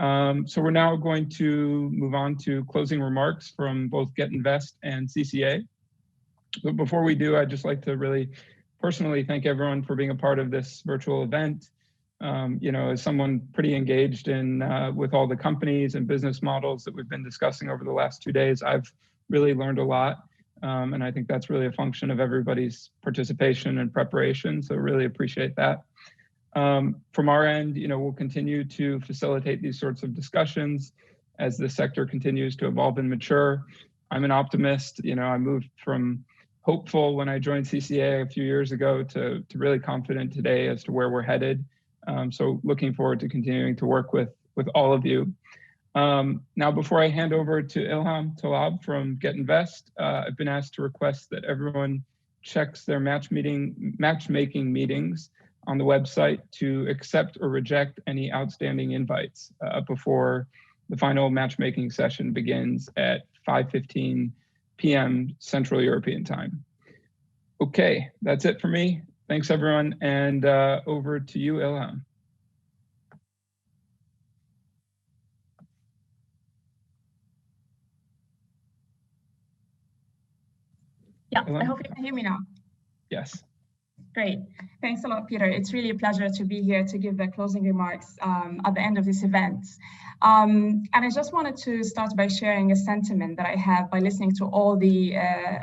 So we're now going to move on to closing remarks from both Get Invest and CCA. But before we do, I'd just like to really personally thank everyone for being a part of this virtual event. As someone pretty engaged in with all the companies and business models that we've been discussing over the last 2 days, I've really learned a lot. And I think that's really a function of everybody's participation and preparation. So really appreciate that. From our end, we'll continue to facilitate these sorts of discussions as the sector continues to evolve and mature. I'm an optimist. I moved from hopeful when I joined CCA a few years ago to really confident today as to where we're headed. So looking forward to continuing to work with all of you. Now, before I hand over to Ilham Talab from Get Invest, I've been asked to request that everyone checks their matchmaking meetings on the website to accept or reject any outstanding invites before the final matchmaking session begins at 5:15 p.m. Central European Time. Okay, that's it for me. Thanks, everyone, and over to you, Ilham. Yeah, Ilham? I hope you can hear me now. Yes. Great. Thanks a lot, Peter. It's really a pleasure to be here to give the closing remarks at the end of this event. And I just wanted to start by sharing a sentiment that I have by listening to all the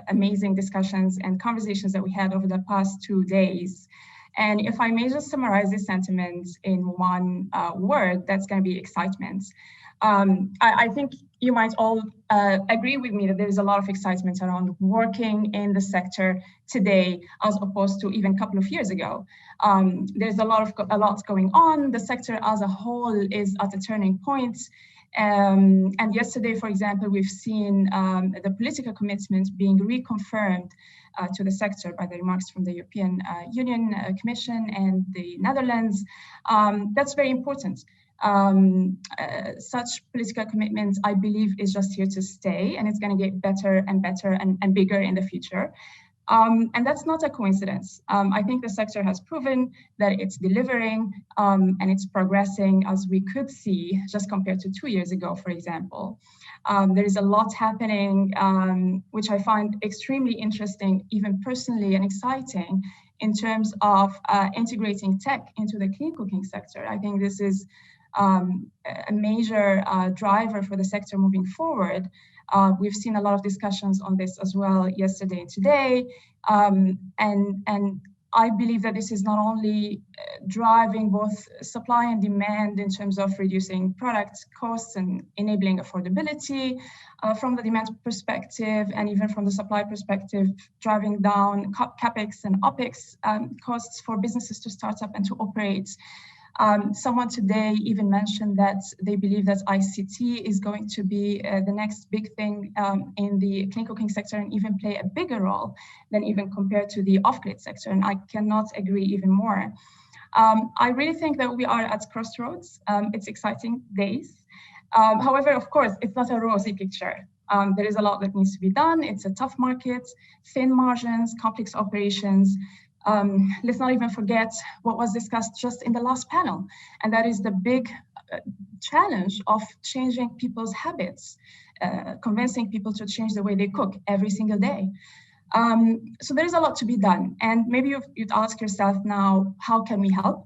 amazing discussions and conversations that we had over the past 2 days. And if I may just summarize this sentiment in one word, that's going to be excitement. I think you might all agree with me that there is a lot of excitement around working in the sector today, as opposed to even a couple of years ago. There's a lot going on. The sector as a whole is at a turning point. And yesterday, for example, we've seen the political commitment being reconfirmed to the sector by the remarks from the European Union Commission and the Netherlands. That's very important. Such political commitments, I believe, is just here to stay, and it's going to get better and better and bigger in the future. And that's not a coincidence. I think the sector has proven that it's delivering and it's progressing, as we could see just compared to 2 years ago, for example. There is a lot happening, which I find extremely interesting, even personally, and exciting in terms of integrating tech into the clean cooking sector. I think this is a major driver for the sector moving forward. We've seen a lot of discussions on this as well yesterday and today. And I believe that this is not only driving both supply and demand in terms of reducing product costs and enabling affordability from the demand perspective, and even from the supply perspective, driving down CapEx and OpEx costs for businesses to start up and to operate. Someone today even mentioned that they believe that ICT is going to be the next big thing in the clean cooking sector, and even play a bigger role than even compared to the off-grid sector. And I cannot agree even more. I really think that we are at crossroads. It's exciting days. However, of course, it's not a rosy picture. There is a lot that needs to be done. It's a tough market, thin margins, complex operations. Let's not even forget what was discussed just in the last panel, and that is the big challenge of changing people's habits, convincing people to change the way they cook every single day. So there is a lot to be done, and maybe you'd ask yourself now, how can we help?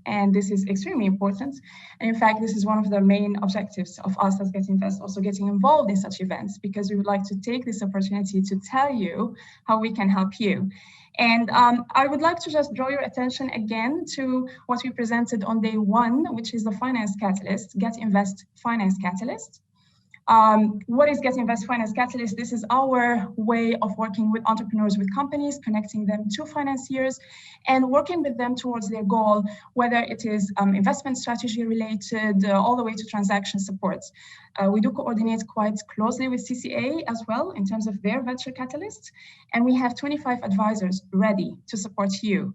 And this is extremely important. And in fact, this is one of the main objectives of us as Get Invest, also getting involved in such events, because we would like to take this opportunity to tell you how we can help you. And I would like to just draw your attention again to what we presented on day one, which is the Finance Catalyst, Get Invest Finance Catalyst. What is Get Invest Finance Catalyst? This is our way of working with entrepreneurs, with companies, connecting them to financiers and working with them towards their goal, whether it is investment strategy related, all the way to transaction support. We do coordinate quite closely with CCA as well in terms of their venture catalysts, and we have 25 advisors ready to support you.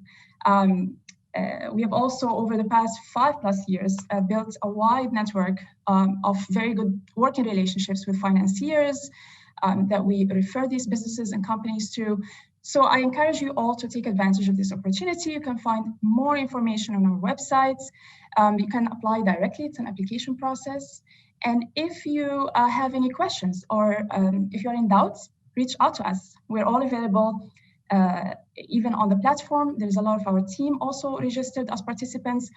We have also, over the past 5+ years, built a wide network of very good working relationships with financiers that we refer these businesses and companies to So I encourage you all to take advantage of this opportunity. You can find more information on our websites. You can apply directly. It's an application process. And if you have any questions or if you're in doubt, reach out to us. We're all available, even on the platform. There's a lot of our team also registered as participants.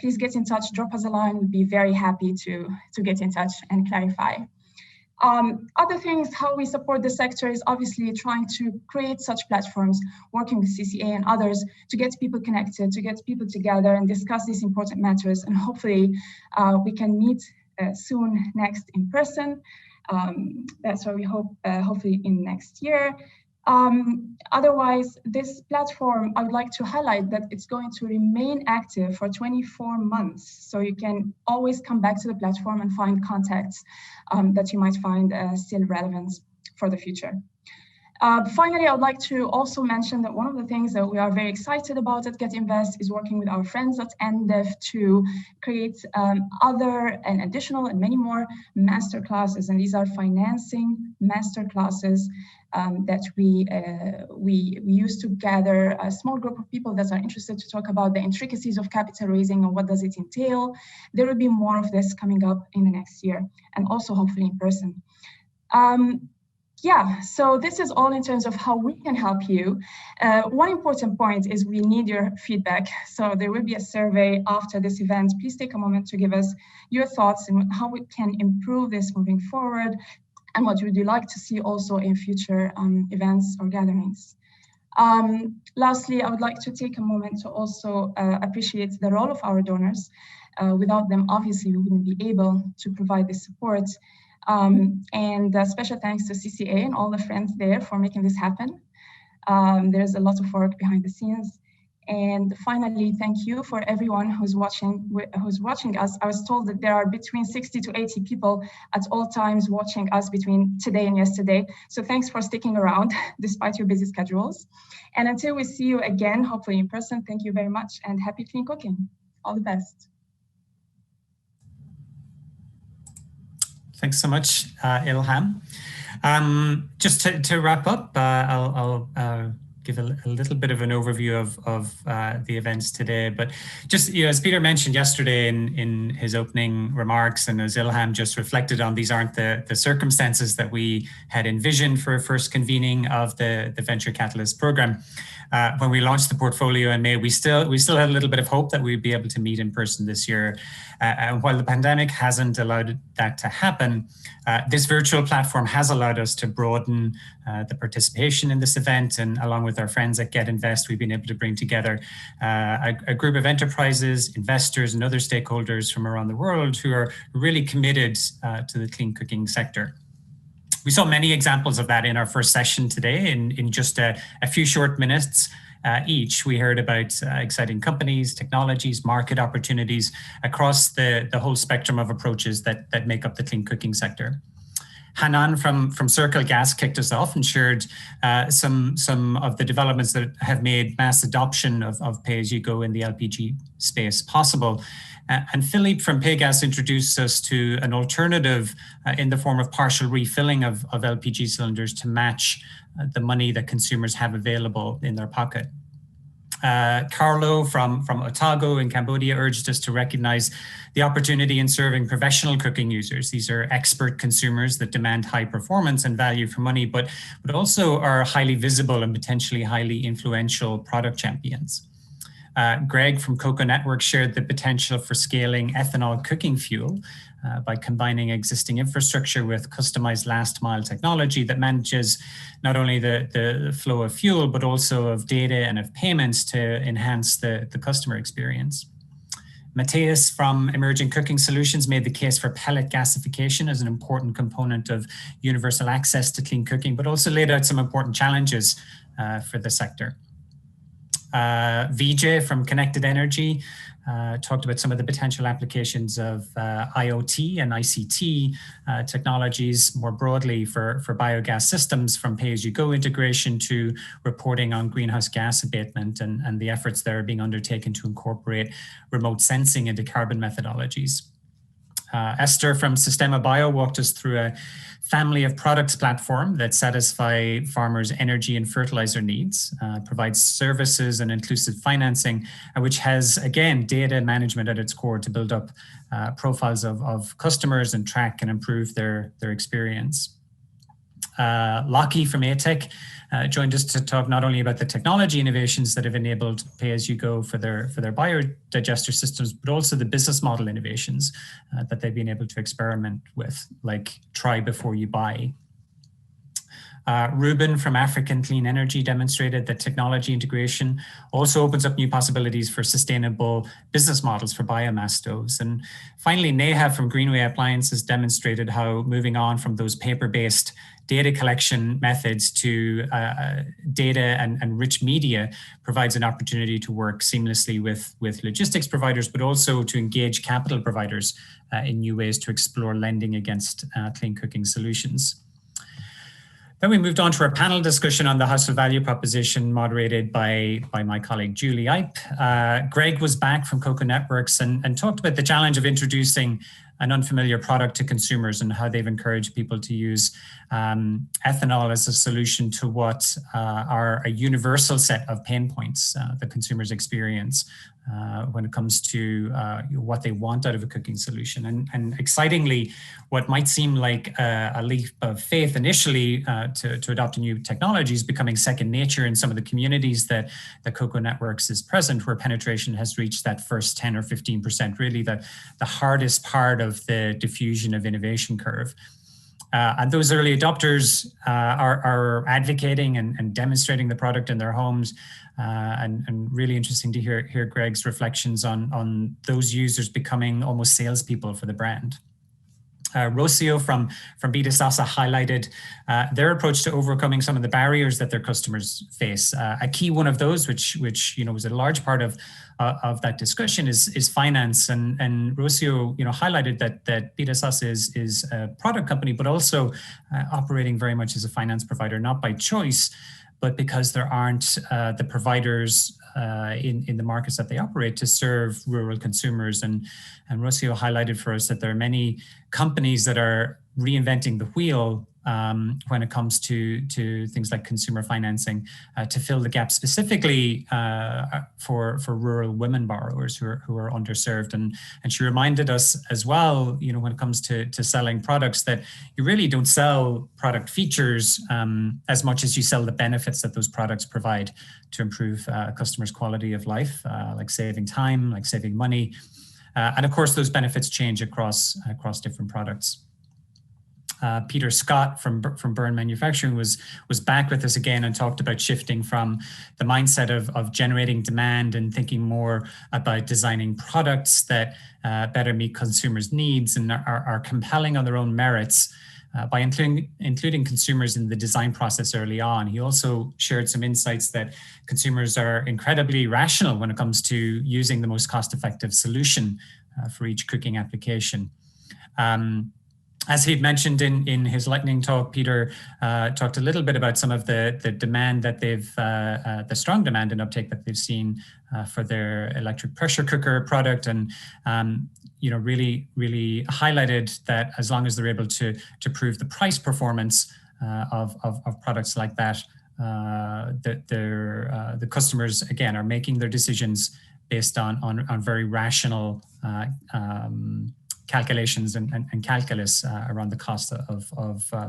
Please get in touch, drop us a line. We'd be very happy to get in touch and clarify. Other things, how we support the sector is obviously trying to create such platforms, working with CCA and others to get people connected, to get people together and discuss these important matters. And hopefully we can meet soon next in person. That's what we hope, hopefully in next year. Otherwise, this platform, I would like to highlight that it's going to remain active for 24 months. So you can always come back to the platform and find contacts that you might find still relevant for the future. Finally, I would like to also mention that one of the things that we are very excited about at GetInvest is working with our friends at NDEF to create other and additional and many more masterclasses. And these are financing masterclasses that we use to gather a small group of people that are interested to talk about the intricacies of capital raising and what does it entail. There will be more of this coming up in the next year and also hopefully in person. Yeah, so this is all in terms of how we can help you. One important point is we need your feedback. So there will be a survey after this event. Please take a moment to give us your thoughts and how we can improve this moving forward and what would you like to see also in future events or gatherings. Lastly, I would like to take a moment to also appreciate the role of our donors. Without them, obviously, we wouldn't be able to provide this support. And special thanks to CCA and all the friends there for making this happen. There's a lot of work behind the scenes. And finally, thank you for everyone who's watching us. I was told that there are between 60 to 80 people at all times watching us between today and yesterday. So thanks for sticking around despite your busy schedules. And until we see you again, hopefully in person, thank you very much and happy clean cooking. All the best. Thanks so much, Ilham. Just to wrap up, I'll give a little bit of an overview of the events today. But just, as Peter mentioned yesterday in his opening remarks, and as Ilham just reflected on, these aren't the circumstances that we had envisioned for a first convening of the Venture Catalyst program. When we launched the portfolio in May, we still had a little bit of hope that we'd be able to meet in person this year. And while the pandemic hasn't allowed that to happen, this virtual platform has allowed us to broaden the participation in this event. And along with our friends at GetInvest, we've been able to bring together a group of enterprises, investors, and other stakeholders from around the world who are really committed to the clean cooking sector. We saw many examples of that in our first session today. In just a few short minutes each, we heard about exciting companies, technologies, market opportunities across the whole spectrum of approaches that make up the clean cooking sector. Hanan from Circle Gas kicked us off and shared some of the developments that have made mass adoption of pay-as-you-go in the LPG space possible. And Philippe from Paygas introduced us to an alternative in the form of partial refilling of LPG cylinders to match the money that consumers have available in their pocket. Carlo from Otago in Cambodia urged us to recognize the opportunity in serving professional cooking users. These are expert consumers that demand high performance and value for money, but also are highly visible and potentially highly influential product champions. Greg from Cocoa Network shared the potential for scaling ethanol cooking fuel by combining existing infrastructure with customized last mile technology that manages not only the flow of fuel, but also of data and of payments to enhance the customer experience. Matthias from Emerging Cooking Solutions made the case for pellet gasification as an important component of universal access to clean cooking, but also laid out some important challenges for the sector. Vijay from Connected Energy talked about some of the potential applications of IoT and ICT technologies more broadly for biogas systems, from pay-as-you-go integration to reporting on greenhouse gas abatement and the efforts that are being undertaken to incorporate remote sensing into carbon methodologies. Esther from Sistema Bio walked us through a family of products platform that satisfy farmers' energy and fertilizer needs, provides services and inclusive financing, which has, again, data management at its core to build up profiles of customers and track and improve their experience. Lockie from ATEC joined us to talk not only about the technology innovations that have enabled pay-as-you-go for their biodigester systems, but also the business model innovations that they've been able to experiment with, like try before you buy. Ruben from African Clean Energy demonstrated that technology integration also opens up new possibilities for sustainable business models for biomass stoves. And finally, Neha from Greenway Appliances demonstrated how moving on from those paper-based data collection methods to data and rich media provides an opportunity to work seamlessly with logistics providers, but also to engage capital providers in new ways to explore lending against clean cooking solutions. Then we moved on to our panel discussion on the household value proposition, moderated by my colleague Julie Ipe. Greg was back from Cocoa Networks and talked about the challenge of introducing an unfamiliar product to consumers and how they've encouraged people to use ethanol as a solution to what are a universal set of pain points that consumers experience when it comes to what they want out of a cooking solution. And excitingly, what might seem like a leap of faith initially to adopt new technologies becoming second nature in some of the communities that Cocoa Networks is present, where penetration has reached that first 10 or 15%, really the hardest part of the diffusion of innovation curve. And those early adopters are advocating and demonstrating the product in their homes. And really interesting to hear Greg's reflections on those users becoming almost salespeople for the brand. Rocio from Vida Sasa highlighted their approach to overcoming some of the barriers that their customers face. A key one of those, which was a large part of that discussion, is finance. And Rocio highlighted that Vida Sasa is a product company, but also operating very much as a finance provider, not by choice, but because there aren't the providers in the markets that they operate to serve rural consumers. And Rocio highlighted for us that there are many companies that are reinventing the wheel when it comes to things like consumer financing to fill the gap specifically for rural women borrowers who are underserved. And she reminded us as well, when it comes to selling products, that you really don't sell product features as much as you sell the benefits that those products provide to improve customers' quality of life, like saving time, like saving money. And of course, those benefits change across different products. Peter Scott from Burn Manufacturing was back with us again and talked about shifting from the mindset of generating demand and thinking more about designing products that better meet consumers' needs and are compelling on their own merits by including consumers in the design process early on. He also shared some insights that consumers are incredibly rational when it comes to using the most cost-effective solution for each cooking application. As he'd mentioned in his lightning talk, Peter talked a little bit about some of the demand that the strong demand and uptake that they've seen for their electric pressure cooker product, and really the that as long as they're able to prove the price performance of products like that, the customers again are making their decisions based on very rational calculations and calculus around the cost of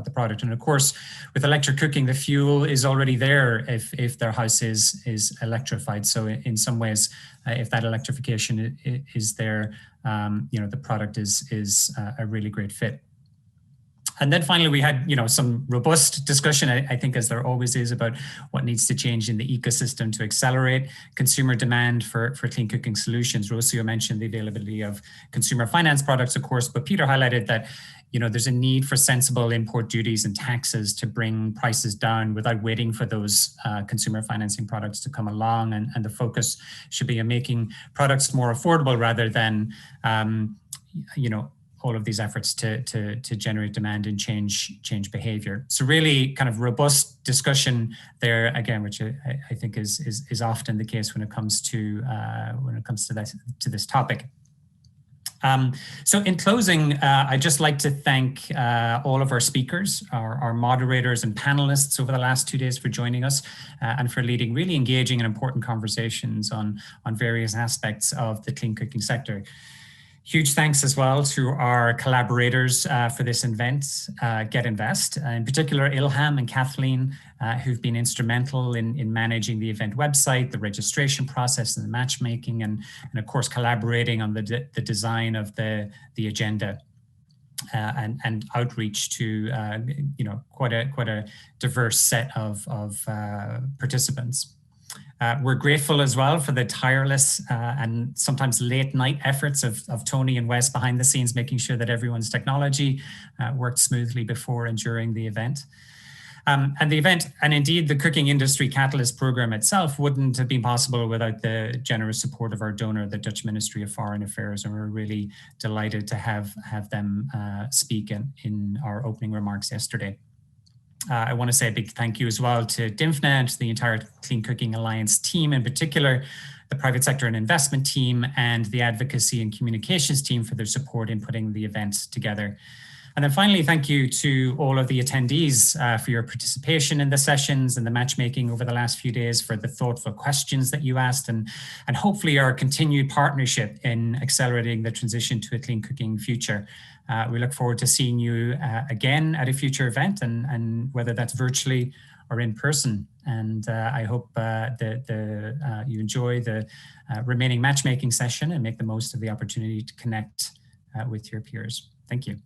the product. And of course, with electric cooking, the fuel is already there if their house is electrified. So in some ways, if that electrification is there, the product is a really great fit. And then finally, we had some robust discussion, I think, as there always is, about what needs to change in the ecosystem to accelerate consumer demand for clean cooking solutions. Rocio mentioned the availability of consumer finance products, of course, but Peter highlighted that there's a need for sensible import duties and taxes to bring prices down without waiting for those consumer financing products to come along. And the focus should be on making products more affordable rather than all of these efforts to generate demand and change behavior. So really kind of robust discussion there again, which I think is often the case when it comes to this topic. So in closing, I'd just like to thank all of our speakers, our moderators and panelists over the last 2 days for joining us and for leading really engaging and important conversations on various aspects of the clean cooking sector. Huge thanks as well to our collaborators for this event, GetInvest, in particular Ilham and Kathleen, who've been instrumental in managing the event website, the registration process and the matchmaking, and of course collaborating on the design of the agenda and outreach to quite a diverse set of participants. We're grateful as well for the tireless and sometimes late night efforts of Tony and Wes behind the scenes, making sure that everyone's technology worked smoothly before and during the event. And the event, and indeed the Cooking Industry Catalyst program itself, wouldn't have been possible without the generous support of our donor, the Dutch Ministry of Foreign Affairs, and we're really delighted to have them speak in our opening remarks yesterday. I want to say a big thank you as well to DINFNA and to the entire Clean Cooking Alliance team, in particular, the private sector and investment team and the advocacy and communications team for their support in putting the event together. And then finally, thank you to all of the attendees for your participation in the sessions and the matchmaking over the last few days, for the thoughtful questions that you asked, and hopefully our continued partnership in accelerating the transition to a clean cooking future. We look forward to seeing you again at a future event, and whether that's virtually or in person. And I hope that you enjoy the remaining matchmaking session and make the most of the opportunity to connect with your peers. Thank you.